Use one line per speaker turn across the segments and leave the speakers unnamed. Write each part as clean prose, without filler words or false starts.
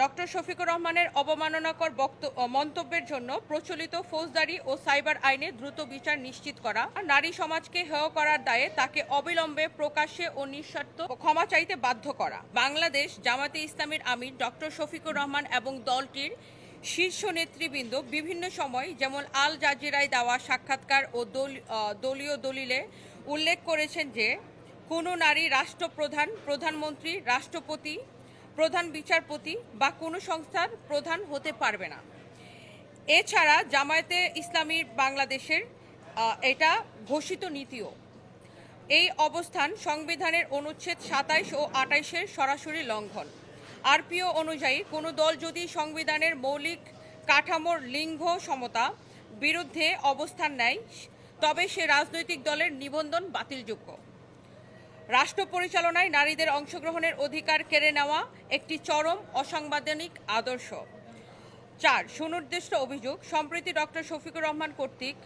Doctor Shafiqur রহমানের অবমাননাকর মন্তব্যের জন্য প্রচলিত ফৌজদারি ও সাইবার আইনে দ্রুত বিচার নিশ্চিত করা, নারী সমাজকে হেয় করার দায়ে তাকে অবিলম্বে প্রকাশ্যে ও নিঃশর্ত ক্ষমা চাইতে বাধ্য করা। বাংলাদেশ জামাতে ইসলামীর আমির ডক্টর শফিকুর রহমান এবং দলটির শীর্ষ নেতৃবৃন্দ বিভিন্ন সময় যেমন আল জাজিরায় দেওয়া সাক্ষাৎকার ও দলীয় দলিলে উল্লেখ করেছেন যে কোনো নারী রাষ্ট্রপ্রধান, প্রধানমন্ত্রী, রাষ্ট্রপতি, প্রধান বিচারপতি বা কোনো সংস্থার প্রধান হতে পারবে না। এছাড়া জামায়াতে ইসলামী বাংলাদেশের এটা ঘোষিত নীতিও। এই অবস্থান সংবিধানের অনুচ্ছেদ ২৭ ও ২৮-এর সরাসরি লঙ্ঘন। আরপিও অনুযায়ী কোনো দল যদি সংবিধানের মৌলিক কাঠামোর লিঙ্গ সমতা বিরুদ্ধে অবস্থান নেয় তবে সে রাজনৈতিক দলের নিবন্ধন বাতিলযোগ্য। রাষ্ট্র পরিচালনায় নারীদের অংশগ্রহণের অধিকার কেড়ে নেওয়া একটি চরম অসাংবিধানিক আদর্শ। ৪. সুনির্দিষ্ট অভিযোগ, সম্প্রতি ডক্টর শফিকুর রহমান কর্তৃক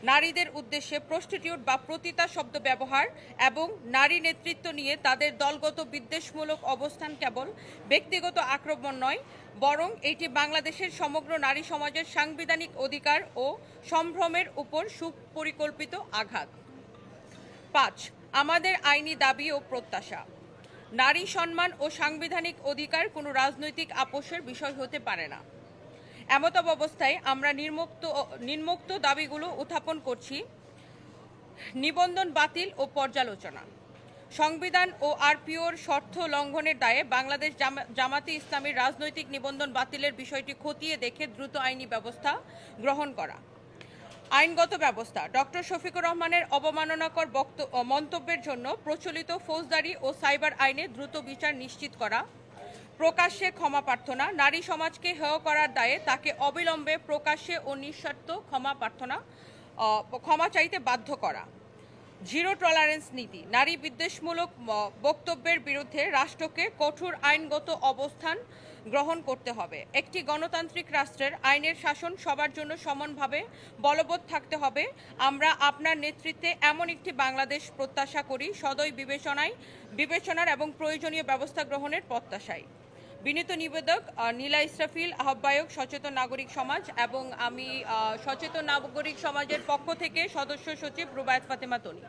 নারীদের উদ্দেশ্যে প্রস্টিটিউট বা পতিতা শব্দ ব্যবহার এবং নারী নেতৃত্ব নিয়ে তাদের দলগত বিদ্বেষমূলক অবস্থান কেবল ব্যক্তিগত আক্রমণ নয়, বরং এটি বাংলাদেশের সমগ্র নারী সমাজের সাংবিধানিক অধিকার ও সম্ভ্রমের উপর সুপরিকল্পিত আঘাত। ৫. আমাদের আইনি দাবি ও প্রত্যাশা, নারী সম্মান ও সাংবিধানিক অধিকার কোনো রাজনৈতিক আপোষের বিষয় হতে পারে না। এমতাবস্থায় আমরা নিম্নোক্ত দাবিগুলো উত্থাপন করছি: নিবন্ধন বাতিল ও পর্যালোচনা। সংবিধান ও আরপিওর শর্ত লঙ্ঘনের দায়ে বাংলাদেশ জামাতে ইসলামীর রাজনৈতিক নিবন্ধন বাতিলের বিষয়টি খতিয়ে দেখে দ্রুত আইনি ব্যবস্থা গ্রহণ করা। আইনগত ব্যবস্থা, ডক্টর শফিকুর রহমানের অবমাননাকর মন্তব্যের জন্য প্রচলিত ফৌজদারি ও সাইবার আইনে দ্রুত বিচার নিশ্চিত করা। প্রকাশ্যে ক্ষমা প্রার্থনা, নারী সমাজকে হেয় করার দায়ে তাকে অবিলম্বে প্রকাশ্যে ও নিঃশর্ত ক্ষমা চাইতে বাধ্য করা। জিরো টলারেন্স নীতি, নারী বিদ্বেষমূলক বক্তব্যের বিরুদ্ধে রাষ্ট্রকে কঠোর আইনগত অবস্থান গ্রহণ করতে হবে। একটি গণতান্ত্রিক রাষ্ট্রের আইনের শাসন সবার জন্য সমানভাবে বলবৎ থাকতে হবে। আমরা আপনার নেতৃত্বে এমন একটি বাংলাদেশ প্রত্যাশা করি, সদয় বিবেচনার এবং প্রয়োজনীয় ব্যবস্থা গ্রহণের প্রত্যাশায়। বিনীত নিবেদক নীলা ইসরাফিল, আহ্বায়ক সচেতন নাগরিক সমাজ, এবং আমি সচেতন নাগরিক সমাজের পক্ষ থেকে সদস্য সচিব রুবায়েত ফাতেমা তনি।